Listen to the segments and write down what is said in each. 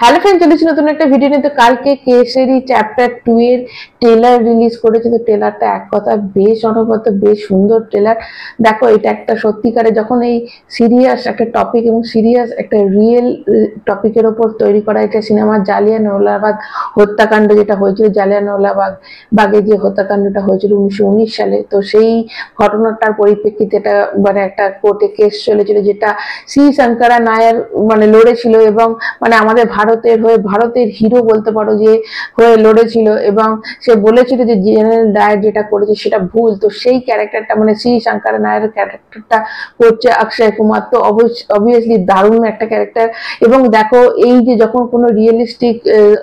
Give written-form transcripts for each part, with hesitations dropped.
Hello friend, চলেছি নতুন একটা ভিডিও নিয়ে। তো কালকে কেসেরই চ্যাপ্টার 2 এর ট্রেলার রিলিজ করেছে। তো ট্রেলারটা এক কথা বেশ অনবদ্য, বেশ সুন্দর ট্রেলার। দেখো, এটা একটা সত্যিকারে যখন এই সিরিয়াস একটা টপিক এবং সিরিয়াস একটা রিয়েল টপিকের ওপর তৈরি করা এটা সিনেমা। জালিয়ানওয়ালাবাগ হত্যাকাণ্ড যেটা হয়েছিল, জালিয়ানওয়ালাবাগে যে হত্যাকাণ্ডটা হয়েছিল 1919 সালে, তো সেই ঘটনাটার পরিপ্রেক্ষিতে এটা মানে একটা কোর্টে কেস চলেছিল, যেটা শ্রী শঙ্করা নায়ার মানে লড়েছিল এবং মানে আমাদের ভারতের হয়ে, ভারতের হিরো বলতে পারো, যে হয়ে লড়েছিল। এবং সে বলেছিল যে জেনারেল ডায়ার যেটা করেছে সেটা ভুল। তো সেই ক্যারেক্টারটা মানে শ্রী শঙ্কর নায়ারের ক্যারেক্টারটা করছে অক্ষয় কুমার। তো অবভিয়াসলি দারুণ একটা ক্যারেক্টার। এবং দেখো, এই যে যখন কোনো রিয়েলিস্টিক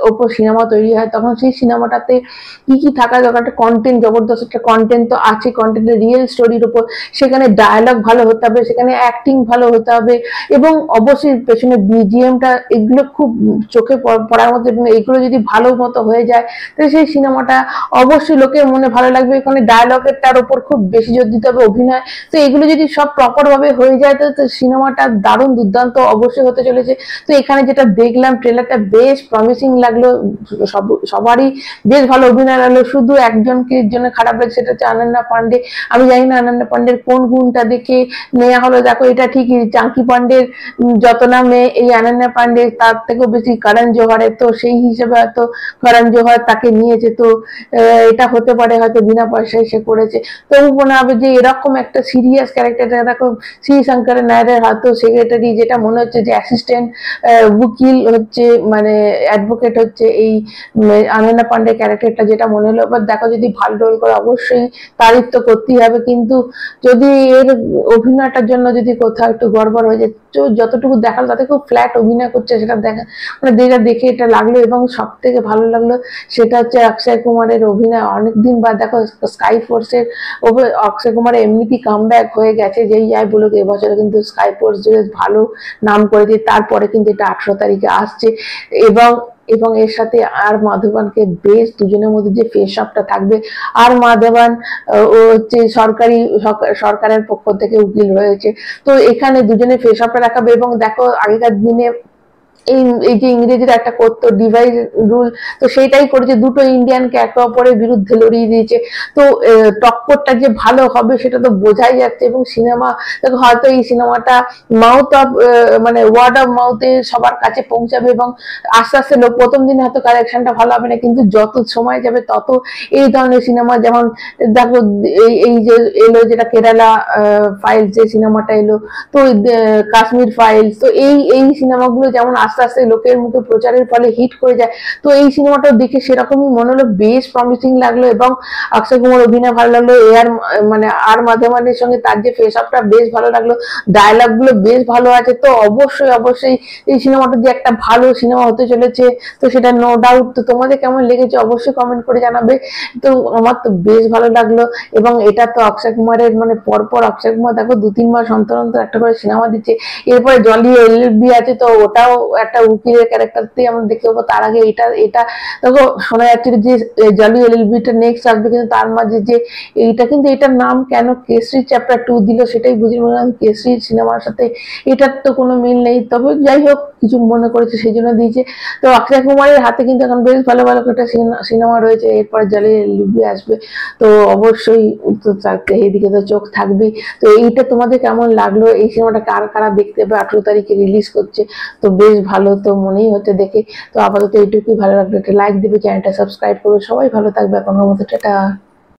ওপর সিনেমা তৈরি হয়, তখন সেই সিনেমাটাতে কি কি থাকা দরকার, একটা কন্টেন্ট, জবরদস্ত একটা কন্টেন্ট তো আছে, কন্টেন্টের রিয়েল স্টোরির উপর। সেখানে ডায়ালগ ভালো হতে হবে, সেখানে অ্যাক্টিং ভালো হতে হবে, এবং অবশ্যই পেছনে বিজিএমটা, এগুলো খুব চোখে পড়ার মতো। এবং এইগুলো যদি ভালো মতো হয়ে যায়, তাহলে সেই সিনেমাটা অবশ্যই লোকের মনে ভালো লাগবে। এখানে ডায়লগের তার উপর খুব বেশি জোর দিতে হবে, অভিনয়। তো এগুলো যদি সব প্রপার ভাবে হয়ে যায়, তো সিনেমাটা দারুণ দুর্দান্ত অবশ্যই হতে চলেছে। তো এখানে যেটা দেখলাম, ট্রেলারটা বেশ প্রমিসিং লাগলো, সবারই বেশ ভালো অভিনয় লাগলো। শুধু একজনকে জন্য খারাপ লাগছে, সেটা হচ্ছে অনন্যা পান্ডে। আমি জানি না অনন্যা পান্ডের কোন গুণটা দেখে নেওয়া হলো। দেখো, এটা ঠিকই চাঙ্কি পান্ডের যত নামে এই অনন্যা পান্ডে, তার থেকেও বেশি করণ জোহরের। তো সেই হিসেবে হয়তো করণ জোহর তাকে নিয়েছে। তো এটা হতে পারে হয়তো বিনা পয়সায় সে করেছে। তবু মনে হবে যে এরকম একটা সিরিয়াস ক্যারেক্টার, দেখো শ্রী শঙ্কর নায়ারের হয়তো সেক্রেটারি, যেটা মনে হচ্ছে যে অ্যাসিস্ট্যান্ট উকিল হচ্ছে, মানে অ্যাডভোকেট হচ্ছে এই অনন্যা পান্ডে ক্যারেক্টারটা, যেটা মনে হলো। এবার দেখো, যদি ভালো রোল করে অবশ্যই তারিফ তো করতেই হবে, কিন্তু যদি এর অভিনয়টার জন্য যদি কোথাও একটু গড়বড় হয়ে যায়, যতটুকু দেখালো তাতে খুব ফ্ল্যাট অভিনয় করছে, সেটা দেখা মানে যেটা দেখে এটা লাগলো। এবং সব থেকে ভালো লাগলো সেটা হচ্ছে অক্ষয় কুমারের অভিনয়। অনেকদিন বাদ দেখো স্কাই ফোর্সের অক্ষয় কুমারের এমনিতেই কামব্যাক হয়ে গেছে, যেই যাই বলুক, এবছরে কিন্তু স্কাই ফোর্স ভালো নাম করেছে। তারপরে কিন্তু এটা 18 তারিখে আসছে। এবং এবং এর সাথে আর মাধবনকে বেশ, দুজনের মধ্যে যে ফেস অফটা থাকবে। আর মাধবন ও হচ্ছে সরকারের পক্ষ থেকে উকিল রয়েছে। তো এখানে দুজনের ফেস অফটা রাখাবে। এবং দেখো, আগেকার দিনে এই যে ইংরেজির একটা করতো ডিভাইড রুল, তো সেইটাই করেছে, দুটো ইন্ডিয়ানকে একে অপরের বিরুদ্ধে লড়িয়ে দিয়েছে। তো টক্করটা যে ভালো হবে সেটা তো বোঝাই যাচ্ছে। এবং সিনেমা দেখো, হয়তো এই সিনেমাটা মাউথ অফ মানে ওয়ার্ড অফ মাউথে সবার কাছে পৌঁছাবে, এবং আস্তে আস্তে লোক, প্রথম দিন হয়তো কালেকশনটা ভালো হবে না, কিন্তু যত সময় যাবে তত এই ধরনের সিনেমা, যেমন দেখো এই যে এলো যেটা কেরালা ফাইলস, যে সিনেমাটা এলো, তো কাশ্মীর ফাইলস, তো এই সিনেমাগুলো যেমন আস্তে আস্তে লোকের মুখে প্রচারের ফলে হিট করে যায়। তো এই সিনেমাটাও দেখে সেরকমই মনে হলো, বেশ প্রমিসিং লাগলো। এবং অক্ষয় কুমার অভিনয় ভালো লাগলো, মানে আর মাধবনের সঙ্গে তার যে ফেস আপটা বেশ ভালো লাগলো, ডায়লগ গুলো বেশ ভালো আছে। তো অবশ্যই অবশ্যই এই সিনেমাটা যে একটা ভালো সিনেমা হতে চলেছে, তো সেটা নো ডাউট। তো তোমাদের কেমন লেগেছে অবশ্যই কমেন্ট করে জানাবে। তো আমার তো বেশ ভালো লাগলো। এবং এটা তো অক্ষয় কুমারের মানে পরপর অক্ষয় কুমার দেখো 2-3 মাস অন্তর অন্তর একটা করে সিনেমা দিচ্ছে। এরপরে জলি এলএলবি আছে, তো ওটাও একটা উকিলের ক্যারেক্টারতেই আমরা দেখতে পাবো। তার আগে এটা এটা দেখো, শোনা যাচ্ছে যে জলি এলএলবিটা নেক্সট আসবে, কিন্তু তার মাঝে যে এইটা, কিন্তু এটার নাম কেন কেসরি চ্যাপ্টার 2 দিল সেটাই বুঝি না। কেসরি সিনেমার সাথে এটার তো কোনো মিল নেই, তবে যাই হোক কিছু মনে করেছে সেই জন্য দিয়েছে। তো অক্ষয় কুমারের হাতে কিন্তু এখন বেশ ভালো ভালো একটা সিনেমা রয়েছে, এরপরে জলি এলএলবি আসবে। তো অবশ্যই তো এইদিকে তো চোখ থাকবেই। তো এইটা তোমাদের কেমন লাগলো, এই সিনেমাটা কারা কারা দেখতে হবে, 18 তারিখে রিলিজ করছে, তো বেশ ভালো তো মনেই হচ্ছে দেখে। তো আপাতত এইটুকুই, ভালো লাগলো একটা লাইক দেবে, চ্যানেলটা সাবস্ক্রাইব করবে। সবাই ভালো থাকবে, এখনকার মতো টাটা।